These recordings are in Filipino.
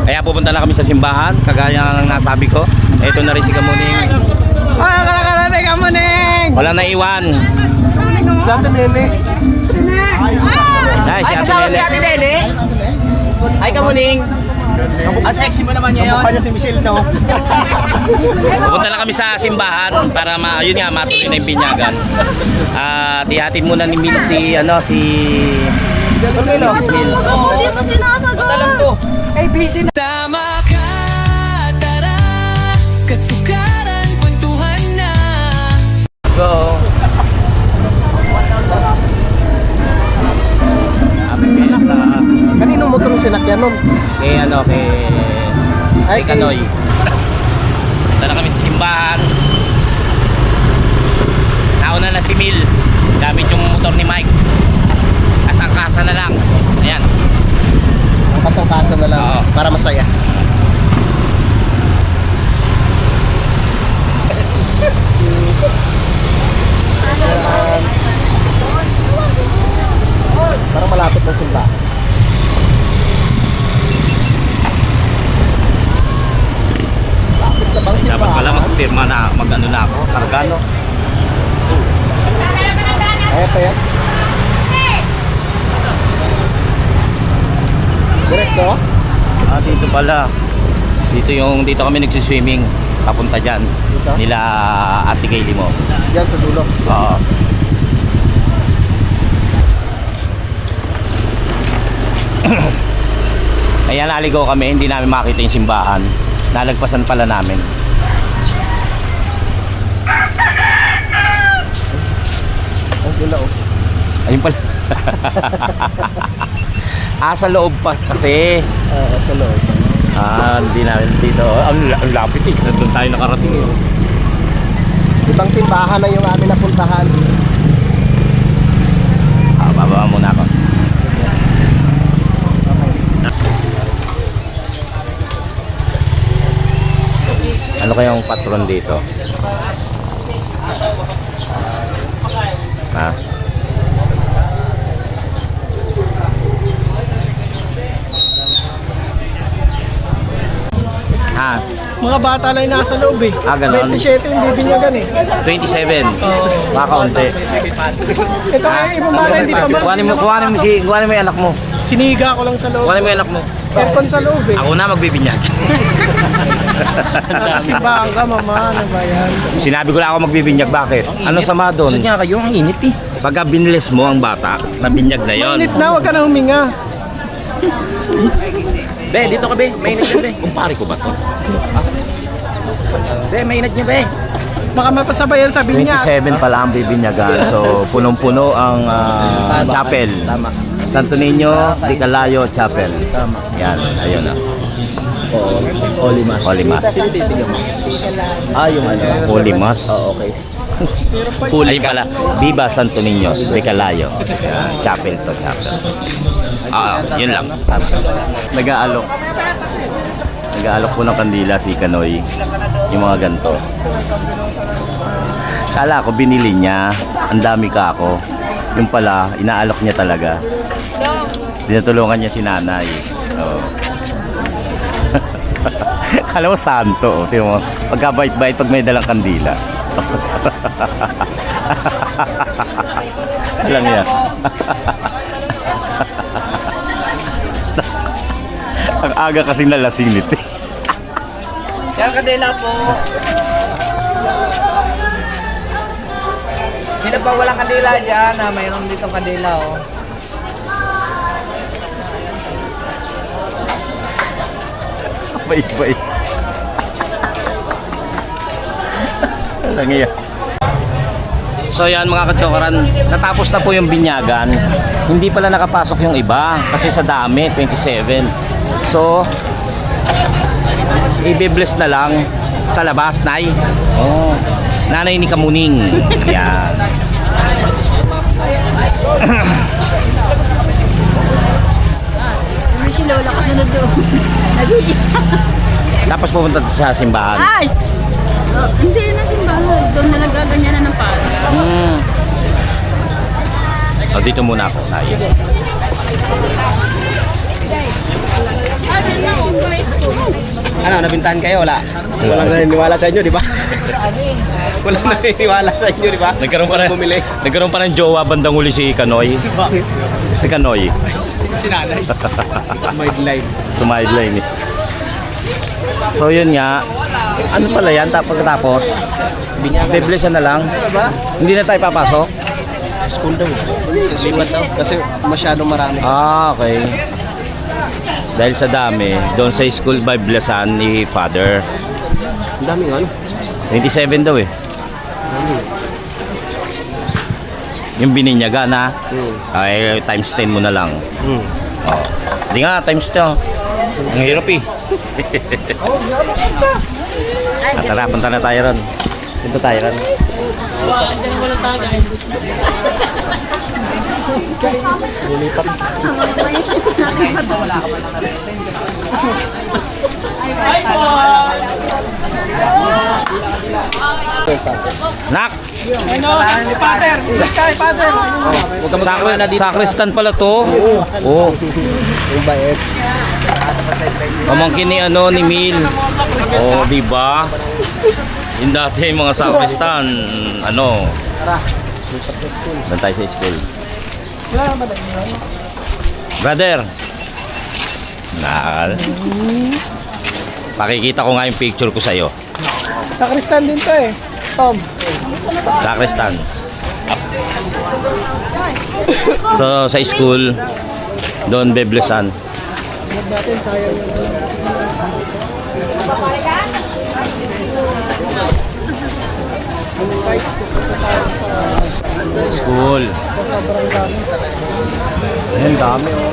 Kaya pupunta na kami sa simbahan, kagaya ng nasabi ko. Ito na rin si Kamuning. Ah, karakarate Kamuning! Wala na iwan. Si Ate Nene. Ay, si Ate Nene. Ay, Kamuning. Ang sexy mo naman ngayon. Mukha niya si Michelle, no? Pupunta na kami sa simbahan para yun nga, matuloy na yung binyagan. At ihatid muna ni Mil si Hindi mo sinasagot. Alam ko. Ay, busy na. Tama ka, tara, katsukaran, kwentuhan na. Go! Happy Fiesta. Kaninong motor yung sinakyan nun? Kay Kanoy. Punta na kami sa simbahan. Nauna na si Mil. Gamit yung motor ni Mike. Kasangkasa na lang. Ayan. Ang kasangkasa na lang. Oo. Para masaya. Parang malapit ng simbahan. Lapit na bang simbahan? Dapat pala mag-firma na, mag-ano na ako. Kargano. Kaya pa yan? Diretso? Dito pala. Dito kami nagsiswimming. Papunta dyan. Dito? Nila Ate Kaylee mo. Diyan sa dulo. Oo. Ayan, naligaw kami. Hindi namin makita yung simbahan. Nalagpasan pala namin. Ang sila oh. Ayun pala. Sa loob pa kasi. Sa loob. Hindi namin dito. Ang lapit eh. Doon tayo nakarating eh. Ibang simbahan na yung amin napuntahan. Bababa muna ako. Ano kayang patron dito? Ha? Ha? Mga bata lang nasa loob eh. Ganon. 27 yung bibinyagan eh. 27. Kakaunti. Ito kaya ibang bata hindi pa man. Kuhanin mo yung anak mo. Siniga ko lang sa loob. Kuhanin mo yung anak mo. Aircon sa loob eh. Ako na magbibinyag. Nasa simbahan ka mama. Ano ba yan? Sinabi ko lang ako magbibinyag. Bakit? Ano sama doon? Gusto niya kayo, ang init eh. Pagka binlis mo ang bata, nabinyag na yon. Mainit na, huwag ka na huminga. Be, dito ka be. Mainit na be. Kumpare ko ba to? Be, mainit niya be. Baka mapasabayan sa binyag. 27 pala ang bibinyagan. So, punong-puno ang chapel. Tama. Santo Niño, Di Calayo Chapel. Tama. Yan, ayun na. Holy Mass. Holy Mass. Sino titigan mo? Yung ano? Holy Mass. Okay. Ayun pala, Viva Santo Niño, De Calayo. Yan, chapel to, chapel. Yun lang. Nag-aalok. Nag-aalok po ng kandila si Kanoy. Yung mga ganito. Kala ko binili niya. Ang dami ka ako. Yung pala, inaalok niya talaga. Dinatulungan niya si nanay. Oo. Kala mo santo. Tingnan mo, pagkabait-bait pag may dalang kandila. Alam niya. Ang aga kasing nalasing nito. Sir, kadila po. Sino pa walang kadila dyan? Mayroon dito kadila oh. Bait-bait. Alam niya. So yan mga katsokaran, natapos na po yung binyagan. Hindi pala nakapasok yung iba kasi sa dami, 27. So, i-bless na lang sa labas, Nay. Oh, nanay ni Kamuning. Yan. Si Lola kasi na doon. Nag-iisa. Tapos pupunta sa simbahan. Ay! Hindi na simbahan. Doon na nagaganyan na ng pala. So dito muna ako, Nay. Ah, din na, guys. ano, nabintahan kayo, wala. Walang naniniwala sa inyo, di ba? Walang naniniwala sa inyo, di ba? Nagkaroon pa ng jowa bandang huli si Kanoy. Si Kanoy. Sinanay. Sideline. Sumideline eh. So yun nga. Ano pala yan? Pagkatapos, biblisan na lang. Hindi na tayo papasok? School daw. Sa school daw. Kasi masyadong marami. Ah, okay. Dahil sa dami, doon sa school Biblesan ni Father. Ang daming ano? 27 daw eh. Yung bininyaga na, ay times 10 mo na lang. Oh. Hindi nga, times 10. Ang hirap eh. Tara, punta na tayo ron. Punta tayo ron. Nak! Sakristan pala to. Oo. Pamangkin ni ano ni Mil. Oh, di ba? Yung dati mga sakristan, ano? Doon tayo sa school. Brother. Nakal. Pakikita ko nga yung picture ko sa'yo. Sakristan din to eh. Tom. Sakristan. So sa school, doon Biblesan. School. Ayan, dami oh.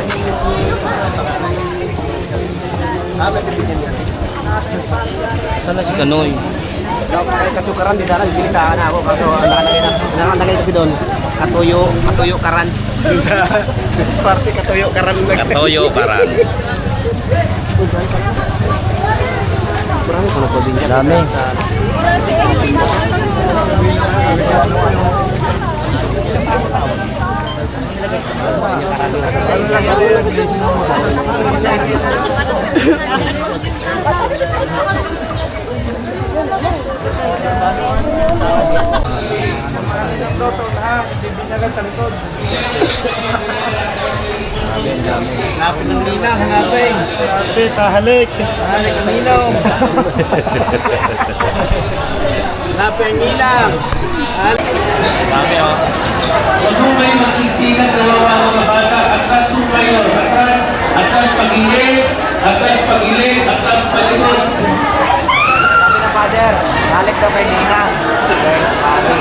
Saan na si Kanoy? Katukaran di sana, bilisahan ako. Kaso nakalagay kasi doon, katuyo karan. Doon sa party, katuyo karan. Katoyo, Karan. Marami sa probinsya. Dami. Hanapin ng ninang, hanapin. Tahalik. Tahalik ang ninang. Hanapin ang ninang. Dami oh. Pagumay magsisikat na mga bata, atras sumayon, atras pag-ilig, atras pag-ilig, atras pag-ilig. Sabi na father, balik daw kay Nina. Okay, pari.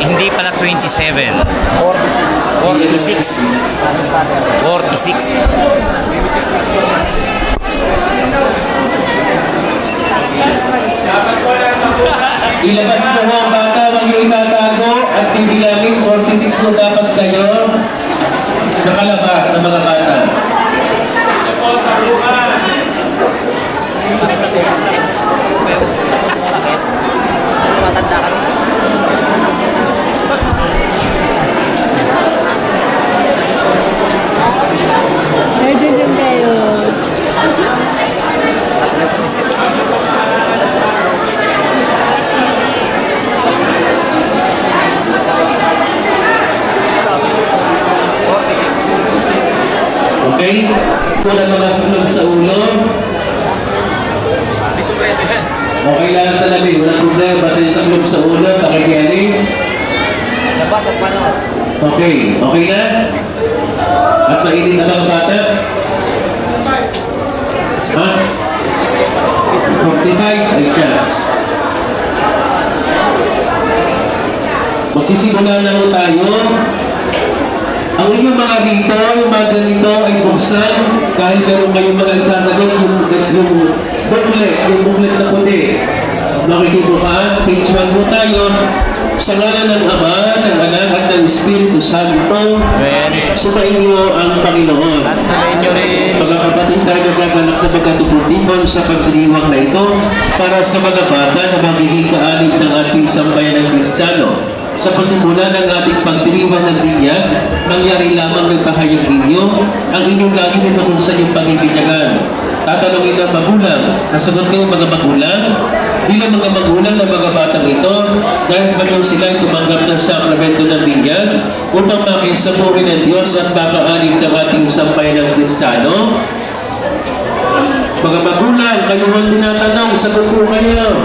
Hindi pala 27. 46. 46. Ilabas mo ang bata, wag yung itatago at bibilangin 46 mo dapat kayo nakalabas ng mga bata. Matanda ka. Okay? Wala mga sunog sa ulo. Okay lang sa labi. Wala problema. Basta yung saklog sa ulo. Pakikialis. Okay. Okay na? At mainit na mga bata? Ha? 45? Ay siya. Magsisimula na ho tayo. Ang inyong mga dito, yung mga ganito ay buksan kahit meron kayong mga nagsasagot yung booklet na puti. Nakikibukas, page 1 po tayo. Sa ngalan ng Ama, ng Anak at ng Espiritu Santo, sumainyo ang Panginoon. At sumayin nyo rin. Mga kapatid tayo nagagalak na magkatupon sa pagdiriwang na ito para sa mga bata na magiging kaalib ng ating sambayan ng Kristiyano. Sa pasimula ng ating pagdiriwang ng binyag, mangyari lamang ng pahayag ninyo ang inyong laging ito kung sa inyong pangibinyagan. Tatanungin ng magulang, nasagot kayo mga magulang, bilang mga magulang ng mga batang ito, dahil sa bagay sila ay tumanggap ng sakramento ng binyag upang makisabuhin ng Diyos at makaanig ng ating sampay ng Kristiyano. Mga magulang, kayo ang tinatanong, sagot po kayo.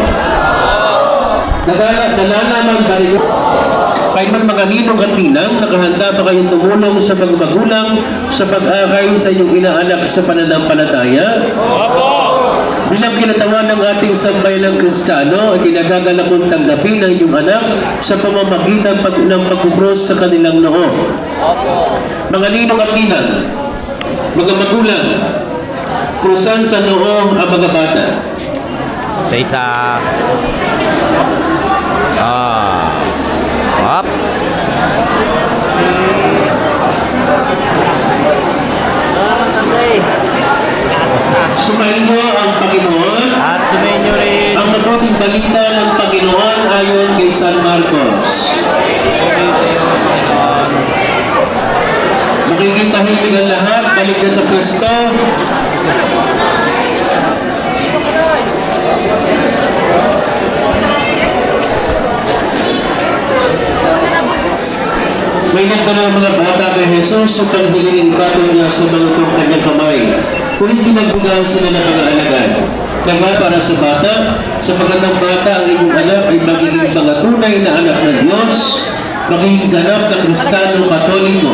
Nalalaman ba rin? Kahit man mga ninong at tinang, nakahanda ba kayong tumulong sa mga magulang sa pag-akay sa inyong inaanak sa pananampalataya? Bilang kinatawan ng ating sambayan ng Kristiyano, ay kinagagalak kong tanggapin ang inyong anak sa pamamagitan ng pagkukros sa kanilang noo. Mga ninong at tinang, mga magulang, krusan sa noo ang mga bata. Sa isa. Up. Sumayin niyo ang Panginoon. At sumayin nyo rin. Ang mabuting balita ng Panginoon ayon kay San Marcos. Magiging tahimik ang lahat, balik na sa pwesto. May nagdala ang mga bata kay Jesus upang hilingin patong niya sa mga itong kanyang kamay. Kulit pinagbugahan sila ng mga alagad. Kaya para sa bata, sa pagkatang bata ang inyong anak ay magiging mga tunay na anak ng Diyos, magiging ganap na Kristiyano Katoliko.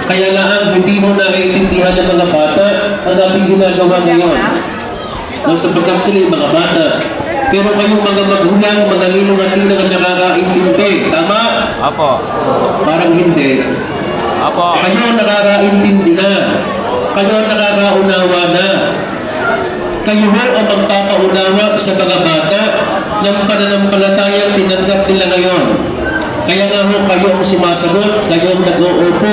Kaya nga ang hindi mo naiintindihan ng mga bata ang ating ginagawa ngayon. Nang sapagkat sila yung mga bata, pero kayong mga magulang, mga ninong at ninang ang nakakaintindi. Tama? Apo. Parang hindi. Apo. Kayo nakakaintindi na. Kayo nakakaunawa na. Kayo ho ang magpapaunawa sa mga bata ng pananampalatayang tinanggap nila ngayon. Kaya nga ho kayo ang sumasagot, kayo ang nag-uupo.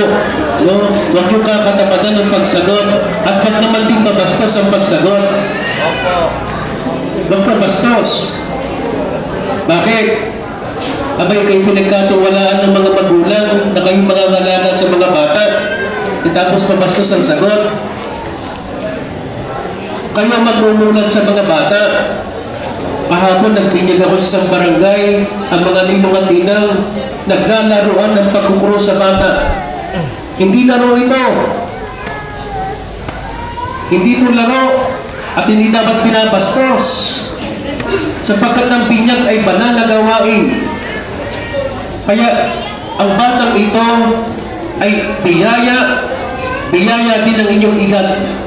No? Huwag yung kakatapadan ng pagsagot. At ba't naman din mabastos ang pagsagot? Magpabastos. Bakit? Abay kayo pinagkatiwalaan ng mga magulang na kayong mga ngalala sa mga bata. Tapos pabastos ang sagot. Kayo magmumulat sa mga bata. Kahapon nagbinyag ako sa isang barangay, ang mga ninong at tinang naglalaroan ng pagkukuro sa bata. Hindi laro ito. Hindi ito laro at hindi dapat pinabastos. Sapagkat ang binyag ay banal na gawain. Kaya ang batang ito ay biyaya din ang inyong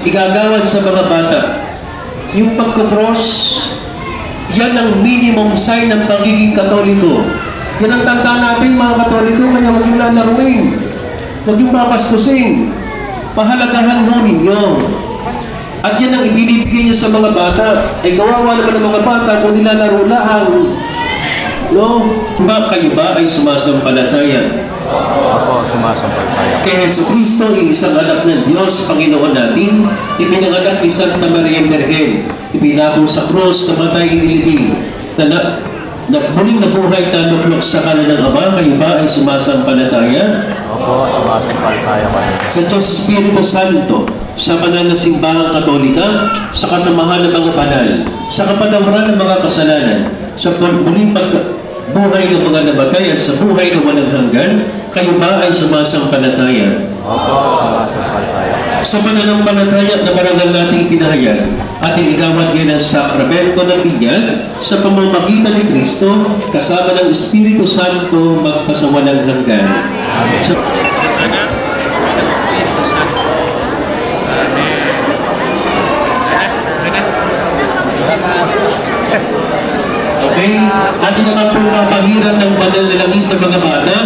igagawan sa mga bata. Yung pagkukros, yan ang minimum sign ng pagiging Katoliko. Yan ang tanda natin mga Katoliko, kaya huwag yung lalaruin. Huwag yung papastusin. Pahalagahan mo ninyo. At yan ang ibinibigay niyo sa mga bata. Ay kawawa naman ng mga bata kung nilalaro lang. No? Diba kayo ba ay sumasampalataya? Apo, sumasampalataya. Kay Jesucristo, isang anak ng Diyos, Panginoon natin, ipinanganak ni Santa Maria Virgen, ipinako sa krus, kamatay inilibing, na muling nabuhay tanuklok sa kanan ng Ama, kayo ba ay sumasampalataya? Apo, sumasampalataya pa rin. Sa Diyos Espiritu Santo, sa banal na simbahang Katolika, sa kasamahan ng mga banal, sa kapatawaran ng mga kasalanan, sa muling buhay ng mga nabatay at sa buhay na walang hanggan, kayo ba ay sumasampalataya? Sa pananampalataya na marangal nating pinahayag, ating igawad ngayon ang sakramento ng binyag sa pamamagitan ni Kristo kasama ng Espiritu Santo magpasawalang hanggan. Sa Okay, ating naman po mapahiran ng banal na langis sa mga bata,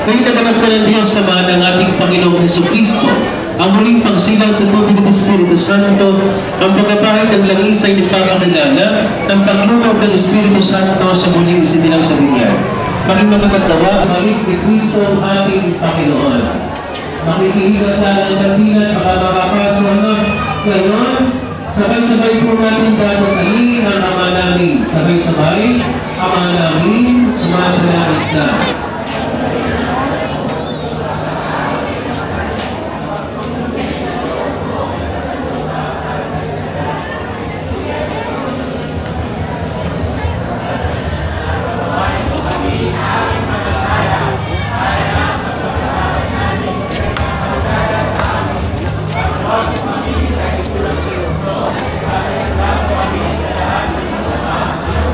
kayo naman po ng Diyos sa mga ng ating Panginoong Jesucristo. Ang muling pagsilang sa tubig ng Espiritu Santo, ang pagkabahay ng langis ay nagpapakilala ng paglunog ng Espiritu Santo sa muling isinilang sa binyag. Kami magkakatawa, balik ni Kristo ang ating Panginoon. Makikihigat na ng kandila at makakapasok na ngayon. Sabay-sabay po natin dadasalin ang Ama namin. Sabay-sabay, Ama namin, sumasalangit na.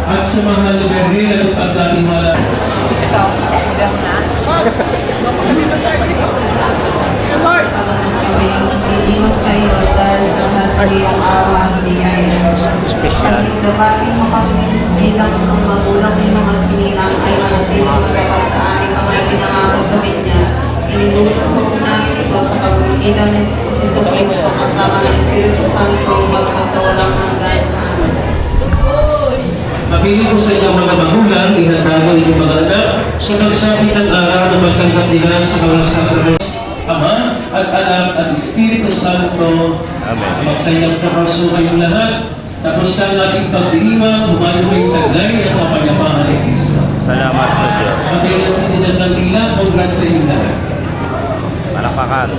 At sa mga luberhil at pagkatiwala. Ito, modern na. Iiwan sa iyo dahil sa lahat iyong awa at biyaya. Pag dumating mo kami bilang ang magulang ng mga kinilang ay manatili magkapat sa aming mga pinangako sa kanya. Inilulubog namin ito sa pamamagitan ng Jesu Cristo kasama ng Espiritu Santo magpasawalang hanggan. Mapili ko sa inyong mga magulang, ihanda mo inyong mga anak sa pagsapit ng araw na magtanggap nila sa mga sakramento. Ama at Anak at Espiritu Santo. Amen. Magsayang sa kaso kayong lahat. Tapos na ang ating pag-iiwan, humayo kayong taglay at mapagyapangan ni Kristo. Salamat sa Diyos. Pagkailan sa dinan ng dila, congrats sa inyong lahat. Palakpakan.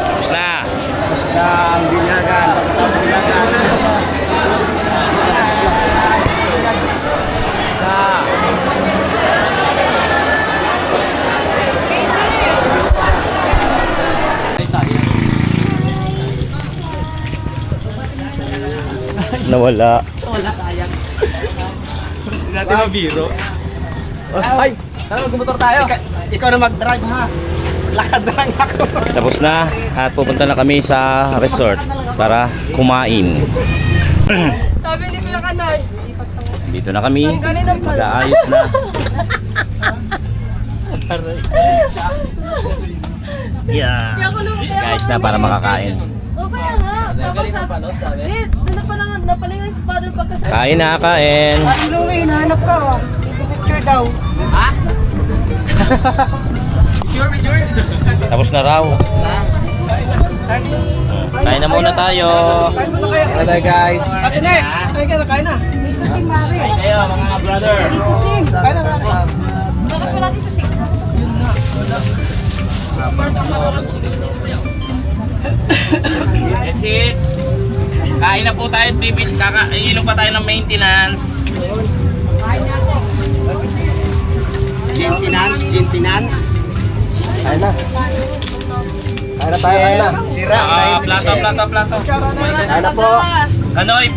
Tapos na. Basta ang binyagan, pagkatapos sa binyagan. Nawala. Natin mabiro. Ay, tara magmotor tayo. Ikaw na mag-drive ha. Lakad na lang ako. Tapos na at pupunta na kami sa resort para kumain. Sabi ni Pinakanay. Dito na kami. Tanggalin ang pala. Mag-aayos na. Yeah. Guys na para makakain. O kaya nga. Tapos sabi. Hindi, doon napalingan si Father pagkasama. Kain na, kain. Louie, hinahanap ka. Picture daw. Tapos na raw. Kain na muna tayo. Ano tayo guys? Kayo mga brother. Bakit wala dito signal? That's it. Kain na po tayo. Iinom pa tayo ng maintenance. Gentinance. Ayun na. Ayun na tayo, ayun na. Sira. Plato. Ayun na po. Anoy,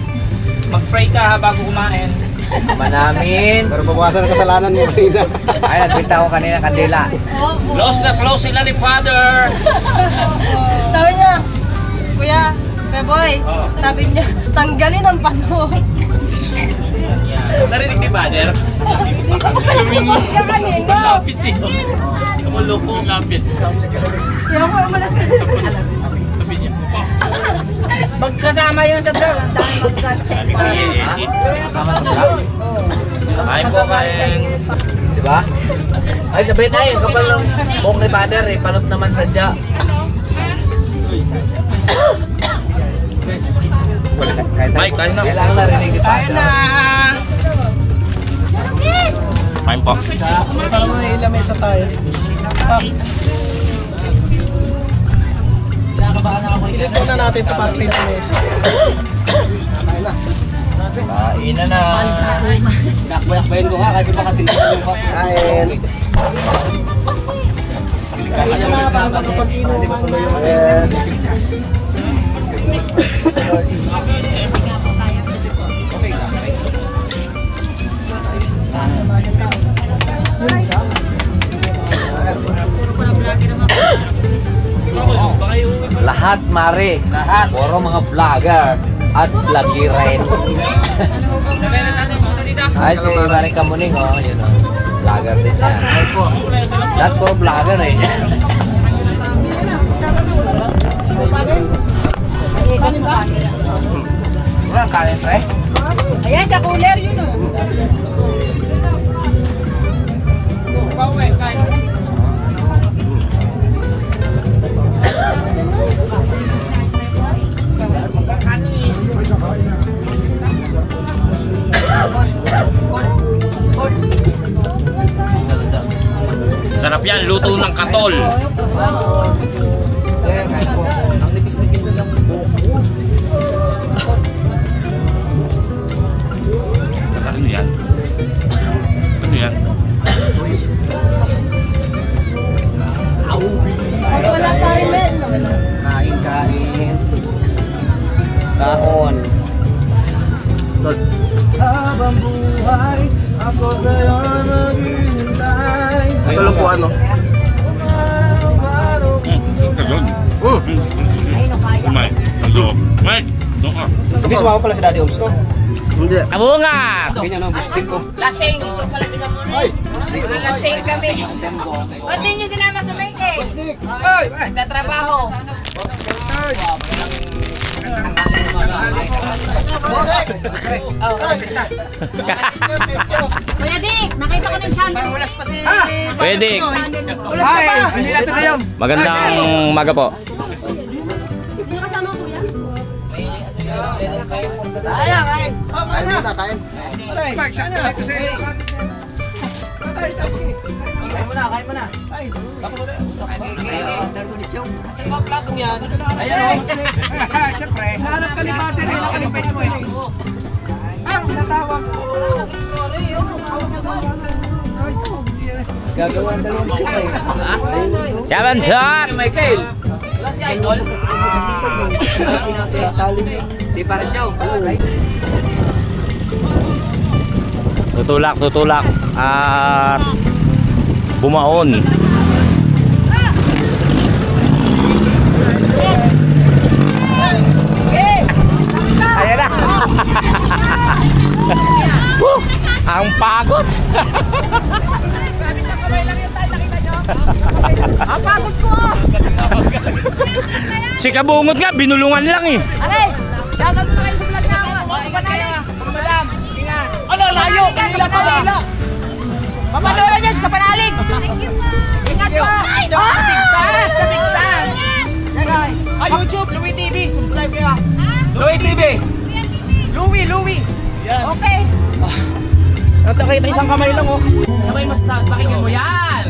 mag-pray ka ha bago kumain. Ama namin. Pero babawasan ang kasalanan mo kanina. Ay, nagbita ko kanina kandila. Close sila ni Father. Sabi niya, Kuya, Beboy, sabi niya, tanggalin ang panahon. Narinig ni Father? Ako pala lumos ka kanina. Lapit dito. Kumuloko, lapit. Kaya ako umalas ka. Sabi niya, Magkasama yun sa vlog. Ang dami mag-check pa. kain po, kain. Diba? Ay, sabihin na yun. Kapal ng buhok ni Father eh. Palot naman sadya. Mike, kain na. Kailangan narinig ni Father. Kain po. Ito na natin ito para pinamesa. Kain na na. Nakbayakbayin ko nga kasi baka sila yung kain. Lahat, Mare. Lahat. Puro mga vlogger at vloggerines. Ay, si Mare Kamuning, oh. Yun, oh. Vlogger din yan. Lahat puro vlogger, eh. Wala kanin, pre? Ayan, sa cooler yun oh. Sarap yan, luto ng katol. Ang nipis-nipis na lang. Ano yan? Ano yan? Ay, wala pa rin, Ben. Kain. Kaon. Tol. Ito lang po ano? Mike, hello. Mike, doon ka. Hindi sumama pala si Daddy Oms to. Hindi. Abo nga! Ganyan ang bustik ko. Lasing! Ito pala si Kamuning. Lasing kami. Ba't di nyo sinama sa Mayke? Nagtatrabaho. Kuya Dick, nakita ko ng channel. Ulas pa si... Pwede. Hindi na ito na yun. Magandang umaga po. Hindi na kasama ko yan. Kain muna, kain. Kain mo na. Siyempre. Hanap ka ni Mate rin. Nakalipit mo eh. Ang natawag ko. Gagawin dalawang chip eh. Yaman shot! Michael! Wala si Idol? Si Parang Tutulak at bumaon. Ayan na. Woo! Ang pagod. Ang pagod ko! Si Kabungot nga, binulungan lang eh. Aray! Shoutout mo na kayo sa vlog na ako. Ikat kayo. Madam, ingat. Ano, layo! Kanila pa, kanila! Mamadura dyan sa Kapanalig. Ingat po! Bigtas! Bigtas! YouTube, Louie TV. Subscribe kayo. Louie TV! Louie. Okay. Ito kita isang kamay lang, oh. Sabay mo sa pakinggan mo. Yan!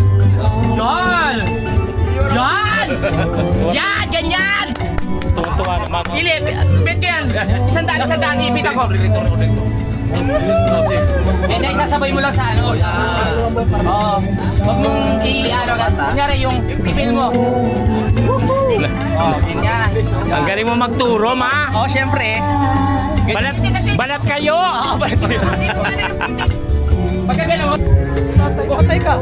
Yan! Yan! Yan! Ganyan! Tuntua naman. Ili, bet ko yan. Isang daan, ibit ako. Hindi, isasabay mo lang sa ano. Oo. Huwag mong i-ano. Kunyari yung pipil mo. Oo, ganyan. Ang galing mo magturo, ma. Oo, syempre. Balat kayo. Oo, balat kayo. Pagka gano'n, patay ka.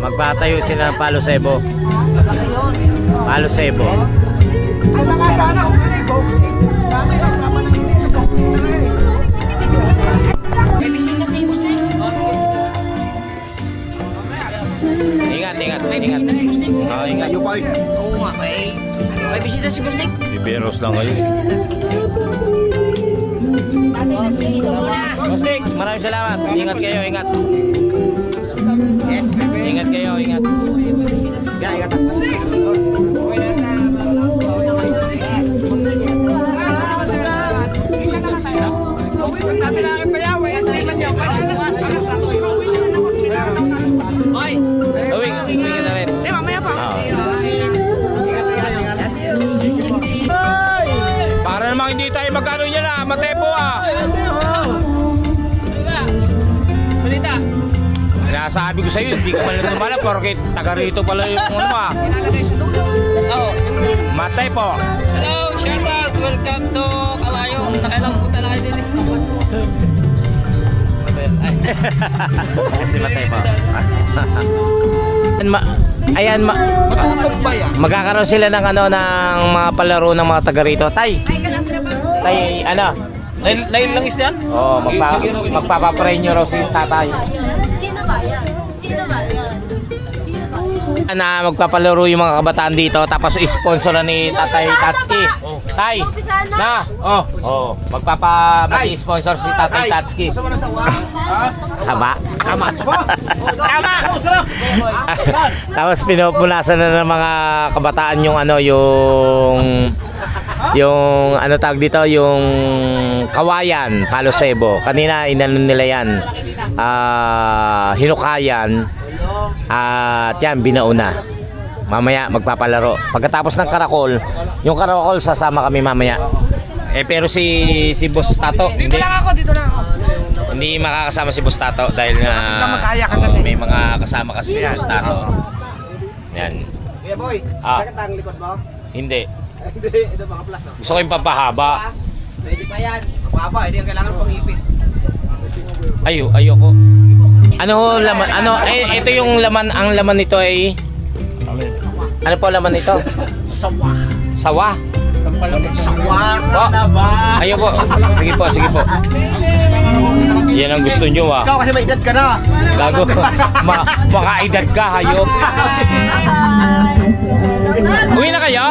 Magpatayo sila ng Palo Sebo. Palo Sebo. Ingat. Oh, ingat. Sa'yo pa eh. Oo nga, may bisita si Boss Nick. Bibiros lang kayo. Bostik, maraming salamat. Ingat kayo, ingat. Yes, baby. Ingat kayo, ingat. Yan, ingat ako. Uwi ka na rin. Hindi, mamaya pa. Para namang hindi tayo magkano niya na, matepo ah. Sinasabi ko sa'yo, hindi ka man lang naman porket taga rito pala yung ano ah. Oh, Matay po. hello, shout out. Welcome to Kalayo. Nakailang punta na kayo din. Si Matay po. Ayan, magkakaroon sila ng ano ng mga palaro ng mga taga rito. Tay, ano? Lain lang is yan? Oh, magpapapray nyo raw si tatay. Sino ba yan? Sino ba yan? Sino ba yan? Na magpapalaro yung mga kabataan dito tapos sponsor na ni Tatay Tatsuki. Tay, na. Oh, magpapa-sponsor si Tatay Tatsuki. Tama. Tapos pinupunasan na ng mga kabataan yung ano yung ano tawag dito, yung kawayan, Palo Sebo. Kanina inano nila yan. Hinukayan. At yan, binauna. Mamaya magpapalaro. Pagkatapos ng karakol, yung karakol sasama kami mamaya. Pero si Boss Tato, Dito lang ako. hindi makakasama si Boss Tato dahil may mga kasama kasi si Boss Tato. Yan. Kuya boy, sakit ang likod mo? Hindi. Hindi, ito mga plus no? Gusto ko yung pampahaba. Pwede pa yan. Papa, hindi yung kailangan pang ipit. Ayoko. Ano laman? Ano? Ito yung laman. Ang laman nito ay ano po laman nito? Sawa. Sawa Po. Ayoko. Sige po. Yan ang gusto nyo ah. Ikaw kasi may edad ka na. Gago. Makaedad ka, hayop. Uwi na kayo?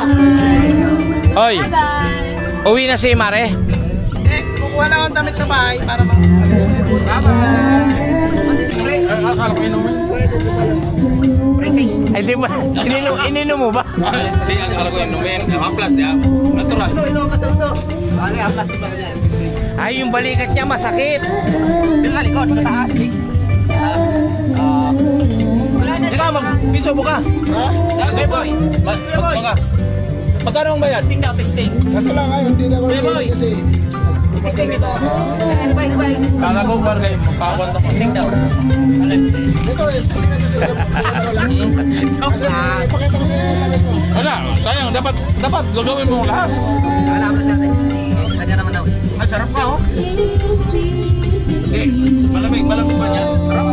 Hoy. Uwi na si Mare? Kukuha na akong damit sa bahay para Ay, di ba? Ininom mo ba? Hindi, ang alam ko inumin. Haplat, ya. Natural. Ito, kasunod. Ano yung plus ba niya? Ay, yung balikat niya masakit. Dito sa likod, sa taas. Sika, mag-piso mo ka. Ha? Okay boy. Mag ka. Magkano ang bayad? Testing daw, testing. Kaso lang ngayon, hindi naman Hey, boy. kasi Testing ito. Ano ba? Kala ko ba kayo magpapawal na Testing daw. ito eh, kasi nga kasi Joke lang. ipakita ko sa lamit mo. Wala, sayang. Dapat gagawin mo lahat. Wala plus natin. Kanya naman daw. Ay, sarap ka oh. Hindi, malamig ba niya? Sarap.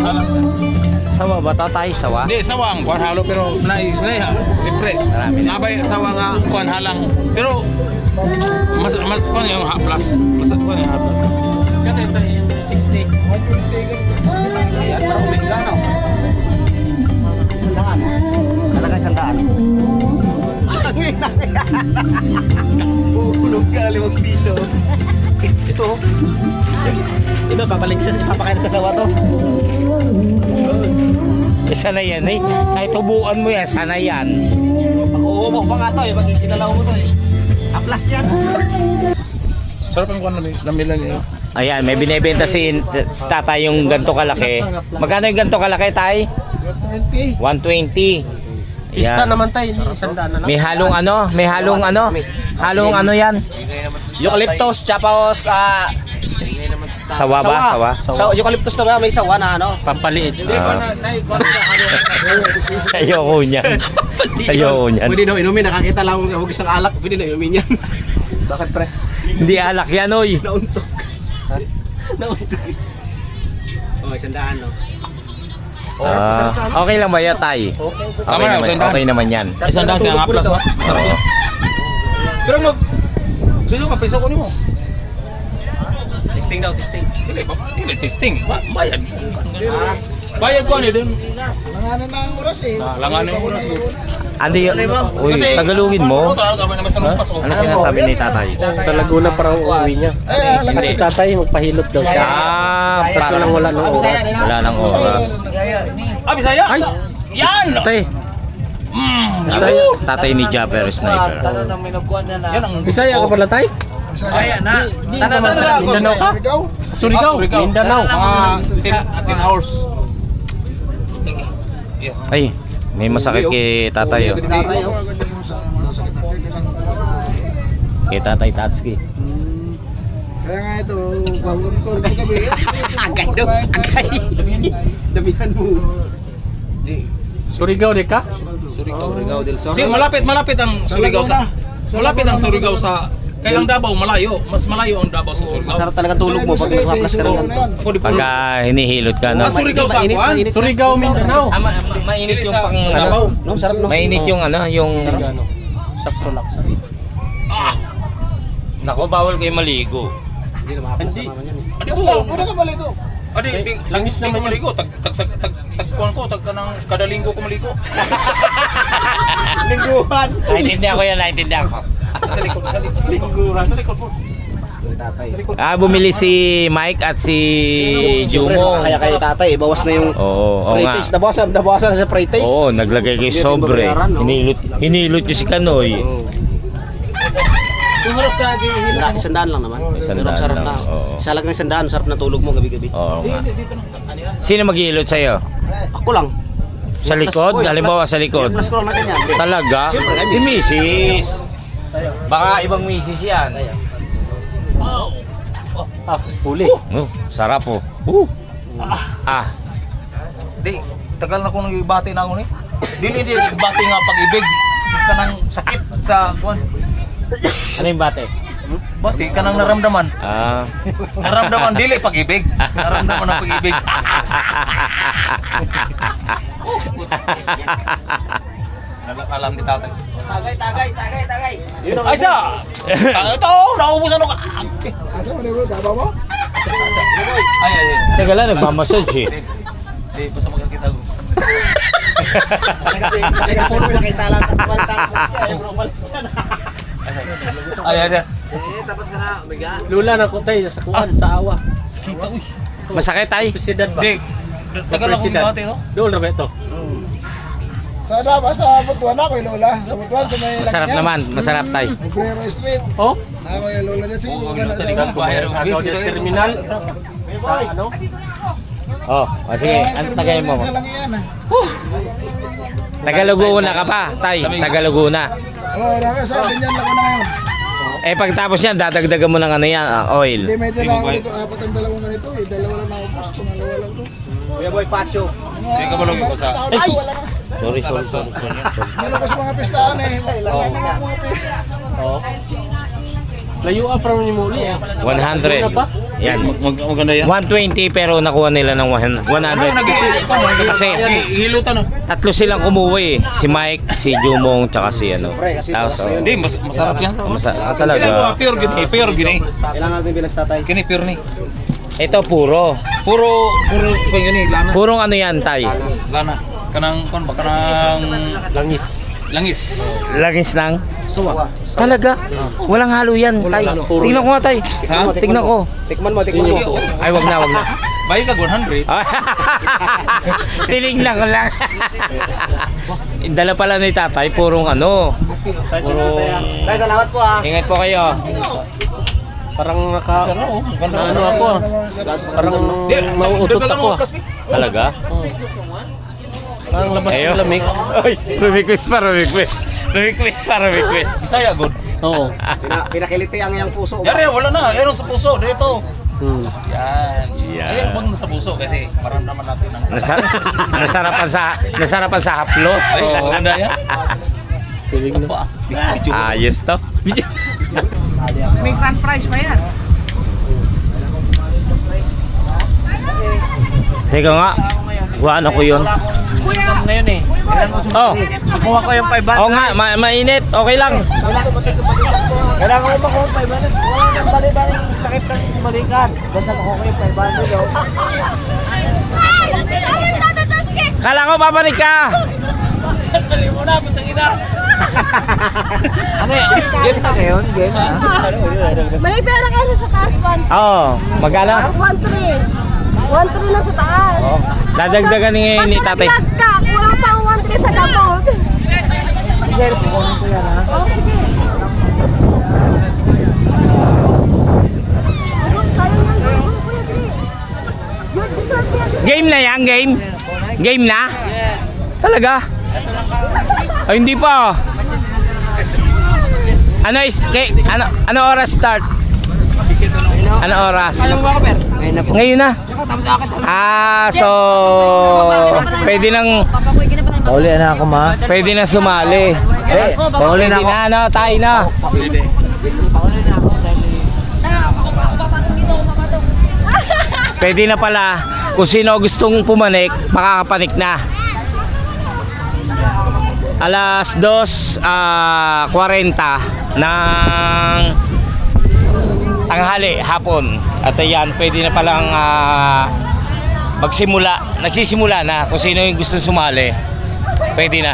Sawa ba tatay? Sawa? Hindi, sawang. Kuhan halo, pero ha. Siyempre. Sabay sawa nga kuhan halang. Pero, mas kuhan yung plus. Mas kuhan yung plus. Kata ito yung 60. Ayan, parang umiga no. Sandaan. Talaga sandaan. Hulog ka, 5 piso. Ito. Ito, ipapakain sa sawa to. Sana yan eh. Kahit tubuan mo yan, sana yan. Pag-uubok pa nga to eh, pag kinalaw mo to eh. Aplas yan. Sarap ang kuhan namilan niyo. Ayan, may binibenta si tatay yung ganto kalaki. Magkano yung ganto kalaki, tay? 120. Pista Ayan. naman tayo. Sandaan na lang. May halong ano? May halong ano? Halong ano yan? Eucalyptus, tapos Sawa ba? Sawa? eucalyptus na ba? May sawa na ano? Pampaliit. Ayoko niyan. Ayoko niyan. Pwede daw inumin, nakakita lang huwag isang alak, pwede na inumin yan. Bakit pre? Hindi alak yan, oy. Nauntok. Ha? Nauntok. Oh, sandaan no. Okay lang ba yan, tay? Tama na, sandaan. Okay naman yan. Isang daan kaya nga plus. Oo. Pero Bilo ka, piso ko ni mo. Testing daw, testing. Hindi, testing. Bayad. Bayad ko ano din. Langanan na ang oras eh. Langanan yung oras ko. Andi, uy, tagalugin mo. Talaga kami naman sa lumpas. Ano sinasabi ni tatay? Sa Laguna parang uuwi niya. Kasi tatay magpahilot daw siya. Para lang wala nang oras. Wala nang oras. Ah, Bisaya? Ay! Yan! Tay, tatay ni Japper Sniper. Yan ang... Bisaya ka pala tay? Saya na. Mindanao ka? Ikaw? Surigao. Mindanao. 10 hours. Ay, may masakit kay tatay. Oh. Tatay oh. Kay tatay Tatsuki. Kaya nga ito, bago kami tulog ng gabi. Agay daw, agay. Damihan mo. Surigao di ka? Surigao del Sur. Sige, malapit ang Surigao sa... Malapit ang Surigao sa... Kaya ang Davao malayo. Mas malayo ang Davao sa Surigao. Masarap talaga tulog mo pag naka-flash ka rin. Pagka hinihilot ka na. Surigao sa Juan. Surigao, Mindanao. Mainit yung pang Davao. No, sarap no. mainit yung yung Sakso lang. Nako, bawal kayo maligo. Hindi na makakasama naman yan. Adi Basta, po. muna ka maligo. Adi, langis naman maligo. Tagkuhan ko, kada linggo ko maligo. Lingguhan. Naintindihan ko yan, naintindihan ko. Sa likod po. Bumili si Mike at si Jumo. Kaya kay tatay, bawas na yung Oo nga. pre-taste. Nabawasan na sa pre-taste. Oo, naglagay kay sobre. Hinilot yung si Kanoy. Yung harap sa isandaan lang naman. Isandaan Sarap lang, na. oo. Isa lang ang isandaan, sarap na tulog mo gabi-gabi. Oo nga. Sino maghihilot sa'yo? Ako lang. Sa likod? Halimbawa sa likod. Plus ko lang na ganyan. Talaga? Siyempre, Si Mrs. Baka ibang Mrs. yan. Huli. Sarap po. Di, tagal na kong nagbati na ako ni. Dili bati nga pag-ibig. Kanang sakit sa kuan. Ano yung bate? Bati kanang naramdaman. Naramdaman dili pag-ibig. Naramdaman ang pag-ibig. Alam ni tatay. Tagay. Ay sa! Ito, naubusan ako. Asa mo na bro, daba mo? Ay. Teka lang, nagmamassage eh. Di, basta magkakita ko. Kasi puro pinakita lang at banta. Bro, malis dyan. Ay. Tapos ka na, umiga. Lula na ko tayo sa kuwan, sa awa. Skita, uy. Masakit ay? President ba? Di, tagal na kong bati, no? Doon na ba ito? Sa daba, sa Butuan ako yung lola. Sa Butuan, sa may Masarap Lagyan. naman, masarap tay. Obrero Street. Oh? Ako yung lola na sige. Oo, Mga na tanig sa ang bahay. Agaw des terminal. Sa ano? Sige, ano tagay mo? Sa lang yan ah. Tagaluguna ka pa, tay. Tagaluguna. Oo, raka sa akin yan ako na ngayon. Pagtapos yan, dadagdagan mo ng ano yan, oil. Hindi, may dala ako dito. Apat ang dalawang ganito. Dalawa lang ako post. Pangalawa lang to. Kuya Boy Pacho. Hindi ka malungin ko sa... Ay! Wala na. Sorry. Meron ko sa mga pistahan eh. Wala na mga pista. Oh. Layo from ni muli eh. 100. Yan. Maganda yan. 120 pero nakuha nila ng 100. Kasi Hilutan na. tatlo silang kumuwi eh. Si Mike, si Jumong, tsaka si ano. Tapos, Hindi, masarap yan. talaga. Pure gini. Kailangan natin bilang tatay. Kini pure ni. Ito puro. Puro kung gini, lana. Purong ano yan, tay? Lana. Kanang Langis. langis. Lagis ng? Suwa. Talaga? Walang halo yan, tay. Tingnan ko nga, tay. Ha? Tingnan ko. Tikman mo. Ay, wag na. Bayad ka 100. Tinignan ko lang. Dala pala ni tatay, purong ano. Tay, salamat po ah. Ingat po kayo. Parang ano ako ah. Parang mauutot ako ah. Talaga? Parang labas ng lamig. Ay, request pa. Bisaya good. Oo. Pinakiliti ang iyang puso. Yari, wala na. Meron sa puso dito. Yan. Yan. Ayan bang nasa puso kasi maramdaman natin ang Nasarapan sa haplos. Ay, maganda yan. Piling na. Ayos to. May grand prize pa yan. Teka nga. Kuhaan ako yun. Ngayon eh. Oh. Kuha ko yung 500. Oo nga, mainit. Okay lang. Kailangan ko makuha yung 500. Wala nang bali-bali sakit ng balikan. Basta makuha ko yung 500 yun. Kala ko babalik ka. Ano yun? Game na kayo? Game na? May pera kasi sa taas, 1. Oo. Magkano? 1-3. 1-3 na sa taas. Dadagdagan ni tatay. Pag nag-vlog ka, kulang pa ang 1-3 sa gamot. Sige, pukunin ko yan ha. Oh, sige. Game na yan, game? Game na? Talaga? Ay, hindi pa. Ano oras start? Ano oras? Alam mo ako, Per? Ngayon na. Tapos sa akin. So pwede nang Pauli na ako ma. pwede na sumali. Pauli na ako. Na, no, tayo na. Pwede na pala. Kung sino gustong pumanik, makakapanik na. Alas 2:40 ng tanghali, hapon. At ayan, pwede na palang magsimula. Nagsisimula na kung sino yung gusto sumali. Pwede na.